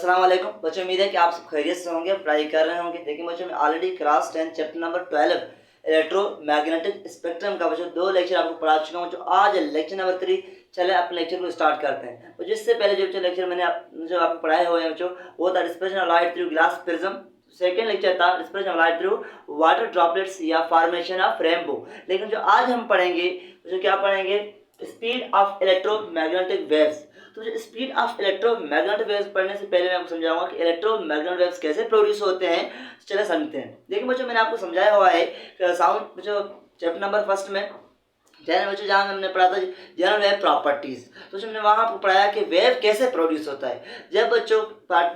अस्सलाम वालेकुम बच्चों, उम्मीद है कि आप सब खैरियत से होंगे, पढ़ाई कर रहे होंगे। देखिए बच्चों, मैं already class 10 chapter number 12 electromagnetic spectrum का बच्चों 2 लेक्चर आपको पढ़ा चुका हूँ। जो आज लेक्चर नंबर 3, चले अपने लेक्चर को स्टार्ट करते हैं। तो जिससे पहले जो लेक्चर मैंने जो आपको पढ़ाए हुए हैं बच्चों, वो था dispersion of light through glass prism. Second lecture था dispersion of light through water droplets या फॉर्मेशन ऑफ रेनबो। लेकिन जो आज हम पढ़ेंगे जो क्या पढ़ेंगे, स्पीड ऑफ इलेक्ट्रोमैग्नेटिक वेव्स। तो जो स्पीड ऑफ इलेक्ट्रोमैग्नेटिक वेव्स पढ़ने से पहले मैं आपको समझाऊंगा कि इलेक्ट्रोमैग्नेटिक वेव्स कैसे प्रोड्यूस होते हैं। चले समझते हैं। देखिए बच्चों, मैंने आपको समझाया हुआ है साउंड जो चैप्टर नंबर फर्स्ट में बच्चों जहाँ हमने पढ़ा था जनरल वेव प्रॉपर्टीज। तो हमने वहाँ पर पढ़ाया कि वेव कैसे प्रोड्यूस होता है। जब बच्चों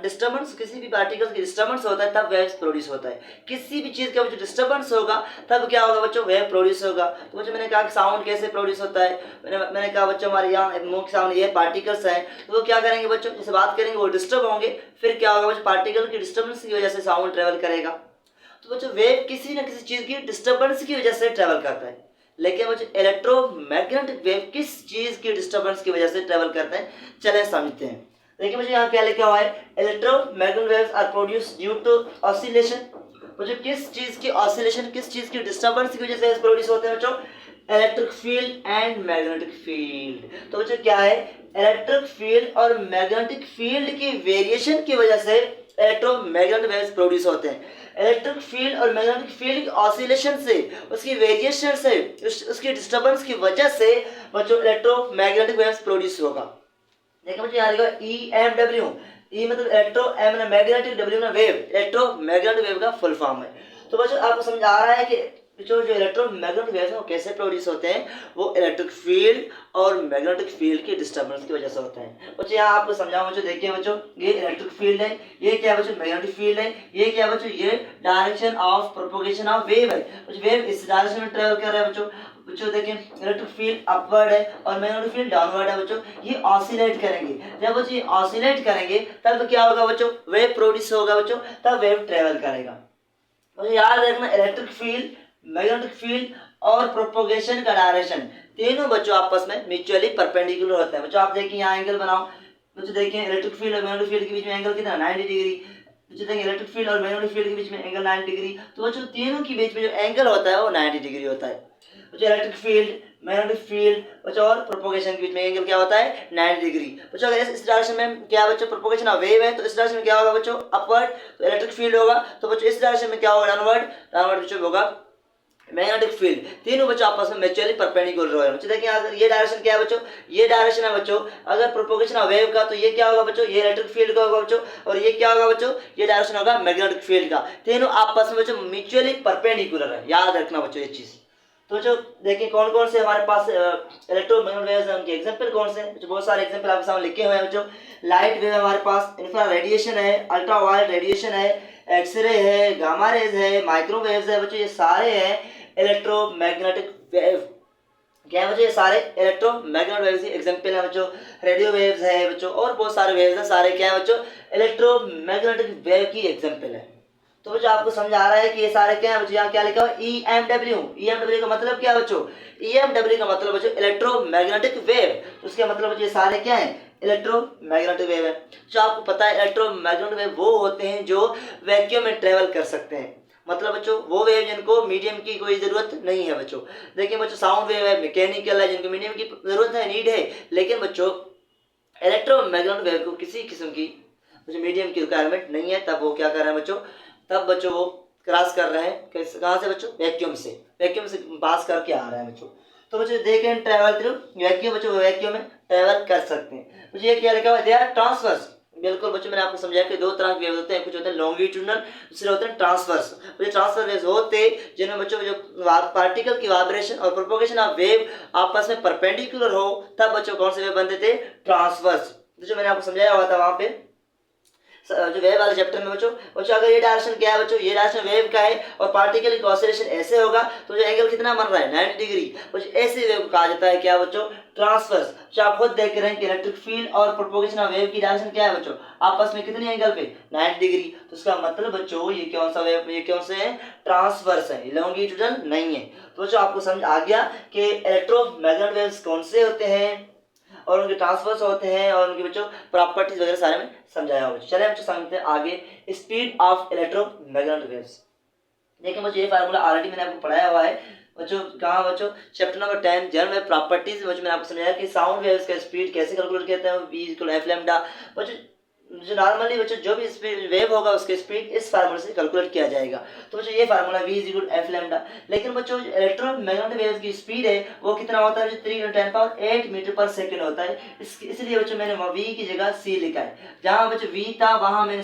डिस्टर्बेंस, किसी भी पार्टिकल्स की डिस्टर्बेंस होता है तब वेव प्रोड्यूस होता है। किसी भी चीज़ का जो डिस्टर्बेंस होगा तब क्या होगा बच्चों, वेव प्रोड्यूस होगा। तो बच्चों मैंने कहा कि साउंड कैसे प्रोड्यूस होता है। मैंने कहा बच्चों हमारे यहाँ मुंह के सामने ये पार्टिकल्स हैं, तो वो क्या करेंगे बच्चों, जैसे बात करेंगे वो डिस्टर्ब होंगे। फिर क्या होगा बच्चों, पार्टिकल की डिस्टर्बेंस की वजह से साउंड ट्रेवल करेगा। तो बच्चों वेव किसी न किसी चीज़ की डिस्टर्बेंस की वजह से ट्रेवल करता है। लेकिन बच्चों इलेक्ट्रोमैग्नेटिक वेव किस चीज की डिस्टर्बेंस की वजह से ट्रेवल करते हैं, चले समझते हैं। देखिए मुझे यहाँ क्या लिखा हुआ है, electromagnetic waves are produce due to oscillation. मुझे किस चीज की ऑसिलेशन, किस चीज की डिस्टर्बेंस की वजह से प्रोड्यूस होते हैं बच्चों, electric field and magnetic field. तो बच्चों क्या है, इलेक्ट्रिक फील्ड और मैग्नेटिक फील्ड की वेरिएशन की वजह से इलेक्ट्रोमैग्नेटिक वेव्स प्रोड्यूस होते हैं। इलेक्ट्रिक फील्ड और मैग्नेटिक फील्ड की ऑसिलेशन से, उसकी वेरिएशन से, उसकी डिस्टर्बेंस की वजह से बच्चों इलेक्ट्रोमैग्नेटिक वेव्स प्रोड्यूस होगा। देखिए बच्चों यहाँ लिखा EMW। ई मतलब इलेक्ट्रो, एम मैग्नेटिक, डब्ल्यू में वेव, इलेक्ट्रोमैग्नेटिक वेव का फुल फॉर्म है। तो बच्चों आपको समझ आ रहा है कि जो इलेक्ट्रोमैग्नेटिक वेव्स हैं वो कैसे प्रोड्यूस होते हैं। वो इलेक्ट्रिक फील्ड और मैग्नेटिक फील्ड की डिस्टर्बेंस की वजह से होते हैं। बच्चों यहाँ आपको समझाऊं बच्चों, देखिए बच्चों ये इलेक्ट्रिक फील्ड है, ये क्या है बच्चों, मैग्नेटिक फील्ड है। ये क्या है बच्चों, ये direction of propagation of wave है। बच्चों वेव इस डायरेक्शन में ट्रेवल कर रहा है। बच्चों देखिए इलेक्ट्रिक फील्ड अपवर्ड है और मैग्नेटिक फील्ड डाउनवर्ड है। बच्चों ये ऑसिलेट करेंगे। जब बच्चों ये ऑसिलेट करेंगे तब क्या होगा बच्चों, वेव प्रोड्यूस होगा बच्चों, तब वेव ट्रेवल करेगा। मुझे याद रखना, इलेक्ट्रिक फील्ड, मैग्नेटिक फील्ड और प्रोपगेशन का डायरेक्शन तीनों बच्चों आपस में म्यूचुअली परपेंडिकुलर होते हैं। बच्चों आप देखिए यहाँ एंगल बनाओ। बच्चों देखिए इलेक्ट्रिक फील्ड और मैग्नेटिक फील्ड के बीच में एंगल कितना, 90 डिग्री। बच्चों देखिए इलेक्ट्रिक फील्ड और मैग्नेटिक फील्ड के बीच में एंगल 90 डिग्री। तो बच्चों तीनों के बीच में जो एंगल होता है वो 90 डिग्री होता है। बच्चों इलेक्ट्रिक फील्ड, मैग्नेटिक फील्ड बच्चों और प्रोपगेशन के बीच में एंगल क्या होता है, 90 डिग्री। बच्चों अगर इस डायरेक्शन में क्या बच्चों प्रोपगेशन ऑफ वेव है, तो इस डायरेक्शन में क्या होगा बच्चों, अपवर्ड, तो इलेक्ट्रिक फील्ड होगा। तो बच्चों इस डायरेक्शन में क्या होगा, डाउनवर्ड, डाउनवर्ड बच्चों होगा मैग्नेटिक फील्ड। तीनों बच्चों आपस में म्यूचुअली परपेंडिकुलर है। बच्चों देखिए अगर ये डायरेक्शन क्या है बच्चों, ये डायरेक्शन है बच्चों अगर प्रोपगेशन ऑफ वेव का, तो ये क्या होगा बच्चों, ये इलेक्ट्रिक फील्ड का होगा बच्चों, और ये क्या होगा बच्चों, ये डायरेक्शन होगा मैग्नेटिक फील्ड का। तीनों आपस में बच्चों म्यूचुअली परपेंडिकुलर है, याद रखना बच्चों ये चीज। तो बच्चों देखिए कौन कौन से हमारे पास इलेक्ट्रोमैग्नेटिक वेव्स हैं, उनके एग्जांपल कौन से हैं। बच्चों बहुत सारे एग्जांपल आपके सामने लिखे हुए हैं। बच्चों लाइट वेव हमारे पास, इंफ्रा रेडिएशन है, अल्ट्रा वायलेट रेडिएशन है, एक्सरे है, गामा रेज है, माइक्रोवेव्स है। बच्चों ये सारे हैं इलेक्ट्रोमैग्नेटिक वेव। क्या है बच्चों, ये सारे इलेक्ट्रोमैग्नेटिक वेव्स की एग्जांपल है। बच्चों रेडियो वेव्स है बच्चों, और बहुत सारे वेव्स हैं, सारे क्या है बच्चों, इलेक्ट्रोमैग्नेटिक वेव की एग्जांपल है। तो बच्चों आपको समझ आ रहा है कि ये सारे क्या है बच्चों, यहाँ क्या लिखा हुआ है, EMW। EMW का मतलब क्या है बच्चों, EMW का मतलब बच्चों इलेक्ट्रोमैग्नेटिक वेव। तो उसका मतलब बच्चों ये सारे क्या है, इलेक्ट्रोमैग्नेटिक वेव है। जो आपको पता है इलेक्ट्रोमैग्नेटिक वेव वो होते हैं जो वैक्यूम में ट्रेवल कर सकते हैं। मतलब बच्चों वो वेव जिनको मीडियम की कोई जरूरत नहीं है। बच्चों देखिए बच्चों साउंड वेव है, मैकेनिकल है, जिनको मीडियम की जरूरत है, नीड है। लेकिन बच्चों इलेक्ट्रोमैग्नेटिक वेव को किसी किस्म की मीडियम की रिक्वायरमेंट नहीं है, तब वो क्या कर रहे हैं बच्चों, तब बच्चों वो क्रॉस कर रहे हैं कहाँ से बच्चों, वैक्यूम से, वैक्यूम से पास करके आ रहे हैं बच्चों। तो बच्चों देखें ट्रेवल थ्रू वैक्यूम, बच्चों वैक्यूम में ट्रेवल कर सकते हैं। बच्चों ये क्या लिखा हुआ है, दे आर ट्रांसवर्स। बिल्कुल बच्चों मैंने आपको समझाया कि दो तरह के वेव होते हैं, कुछ होते हैं लॉन्गिट्यूडनल, दूसरे होते हैं ट्रांसवर्स। बच्चों ट्रांसवर्स वेव्स होते हैं जिनमें बच्चों जो पार्टिकल की वाइब्रेशन और प्रोपगेशन ऑफ वेव आपस में परपेंडिकुलर हो, तब बच्चों कौन से वेव बनते थे, ट्रांसवर्स। जो मैंने आपको समझाया हुआ था वहां पे जो वेव वाले चैप्टर में। बच्चों अगर ये डायरेक्शन क्या है बच्चों, ये डायरेक्शन वेव का है और पार्टिकल की ऑसिलेशन ऐसे होगा, तो जो एंगल कितना बन रहा है, 90 डिग्री। बच्चों ऐसे वेव को कहा जाता है क्या बच्चों, ट्रांसवर्स। जो आप खुद देख रहे हैं कि इलेक्ट्रिक फील्ड और प्रोपगेशन ऑफ वेव की डायरेक्शन क्या है बच्चों, आपस में कितने एंगल पे, 90 डिग्री। तो इसका मतलब बच्चों ये कौन सा वेव, ये कौन से है, ट्रांसवर्स है, लॉन्गिट्यूडनल नहीं है। तो बच्चों आपको समझ आ गया कि इलेक्ट्रोमैग्नेटिक वेव्स कौन से होते हैं और उनके ट्रांसफर्स होते हैं और उनके बच्चों प्रॉपर्टीज वगैरह सारे में समझाया हुआ बच्चों। चलिए बच्चों समझते हैं आगे स्पीड ऑफ इलेक्ट्रोमैग्नेटिक वेव्स। देखिए बच्चों ये फार्मूला ऑलरेडी मैंने आपको पढ़ाया हुआ है बच्चों। कहाँ बच्चों? चैप्टर नंबर 10 जनरल प्रॉपर्टीज बच्चों मैंने आपको समझाया कि साउंड वेव्स का स्पीड कैसे कैलकुलेट करते हैं, v इक्वल एफ लैम्डा। बच्चों जो नॉर्मली बच्चों जो भी स्पीड वेव होगा उसके स्पीड इस फार्मूले से कैलकुलेट किया जाएगा। तो बच्चों ये formula v is equal F lambda. लेकिन बच्चों इलेक्ट्रोमैग्नेटिक वेव्स की स्पीड है वो कितना होता है? 3 × 10⁸ मीटर पर सेकंड होता है। इसलिए बच्चों मैंने v की जगह c लिखा है। जहां बच्चों v था वहां मैंने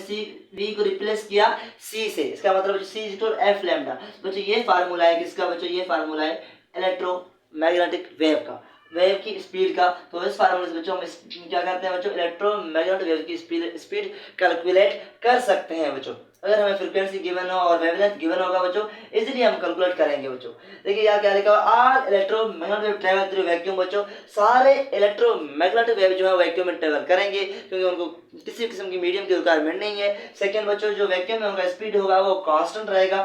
v को रिप्लेस किया c से। इसका मतलब c is equal F lambda. बच्चों ये फार्मूला है किसका? बच्चों ये फार्मूला है इलेक्ट्रोमैग्नेटिक वेव का, वेव की स्पीड का। तो इस फार्मूले से बच्चों हम क्या करते हैं बच्चों? इलेक्ट्रोमैग्नेटिक वेव की स्पीड कैलकुलेट कर सकते हैं बच्चों। अगर हमें फ्रीक्वेंसी गिवन हो और वेवलेंथ गिवन होगा बच्चों, इजीली हम कैलकुलेट करेंगे बच्चों। देखिए यहाँ क्या लिखा हुआ? All electromagnetic wave travel through vacuum. बच्चों सारे इलेक्ट्रोमैग्नेटिक वेव जो है वैक्यूम में ट्रैवल करेंगे क्योंकि उनको किसी किस्म की मीडियम की रिक्वायरमेंट नहीं है। सेकेंड बच्चों जो वैक्यूम में उनका स्पीड होगा वो कांस्टेंट रहेगा।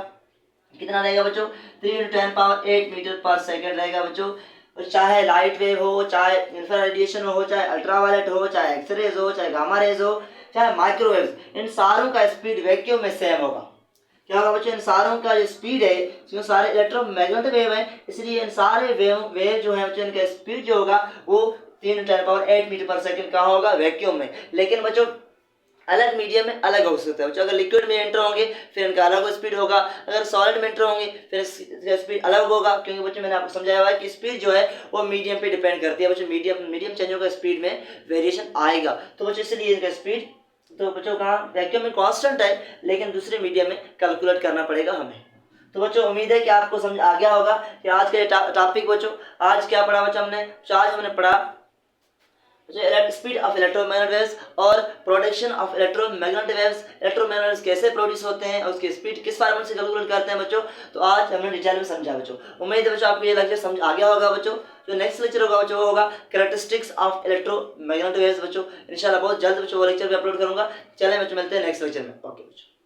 कितना रहेगा बच्चों? 3 × 10⁸ मीटर पर सेकंड रहेगा बच्चों। चाहे लाइट वेव हो, चाहे इंफ्रारेड रेडिएशन हो, चाहे अल्ट्रावायलेट हो, चाहे एक्सरेज हो, चाहे गामा रेज हो, चाहे माइक्रोवेव्स, इन सारों का स्पीड वैक्यूम में सेम होगा। क्या होगा बच्चों? इन सारों का जो स्पीड है जो सारे इलेक्ट्रोमैग्नेटिक वेव है, इसलिए इन सारे वेव जो है बच्चों इनका स्पीड जो होगा वो 3 × 10⁸ मीटर पर सेकंड का होगा वैक्यूम में। लेकिन बच्चों अलग मीडियम में अलग हो सकता है बच्चों। अगर लिक्विड में एंटर होंगे फिर इनका अलग स्पीड होगा, अगर सॉलिड में एंटर होंगे फिर इसका स्पीड अलग होगा। क्योंकि बच्चों मैंने आपको समझाया हुआ है कि स्पीड जो है वो मीडियम पे डिपेंड करती है बच्चों। मीडियम चेंज होगा स्पीड में वेरिएशन आएगा। तो बच्चों इसलिए इनका स्पीड तो बच्चों कहाँ वैक्यूम में कांस्टेंट है, लेकिन दूसरे मीडियम में कैलकुलेट करना पड़ेगा हमें। तो बच्चों उम्मीद है कि आपको समझ आ गया होगा कि आज का टॉपिक बच्चों आज क्या पढ़ा बच्चों हमने? आज हमने पढ़ा स्पीड ऑफ इलेक्ट्रोमैग्नेटिक वेव्स और production of electromagnetic waves. Electromagnetic waves कैसे प्रोड्यूस होते हैं और उसकी स्पीड किस फार्मूले से कैलकुलेट करते हैं बच्चों। तो आज हमने डिटेल में समझा बच्चों। उम्मीद है बच्चों आपको ये लेक्चर समझ आ गया होगा बच्चों। जो नेक्स्ट लेक्चर होगा बच्चों वो होगा कैरेक्टरिस्टिक्स ऑफ इलेक्ट्रोमैग्नेटिक वेव्स बच्चों। इंशाल्लाह बहुत जल्द बच्चों वो लेक्चर भी अपलोड करूंगा। चलें बच्चों मिलते हैं नेक्स्ट लेक्चर में। ओके बच्चों।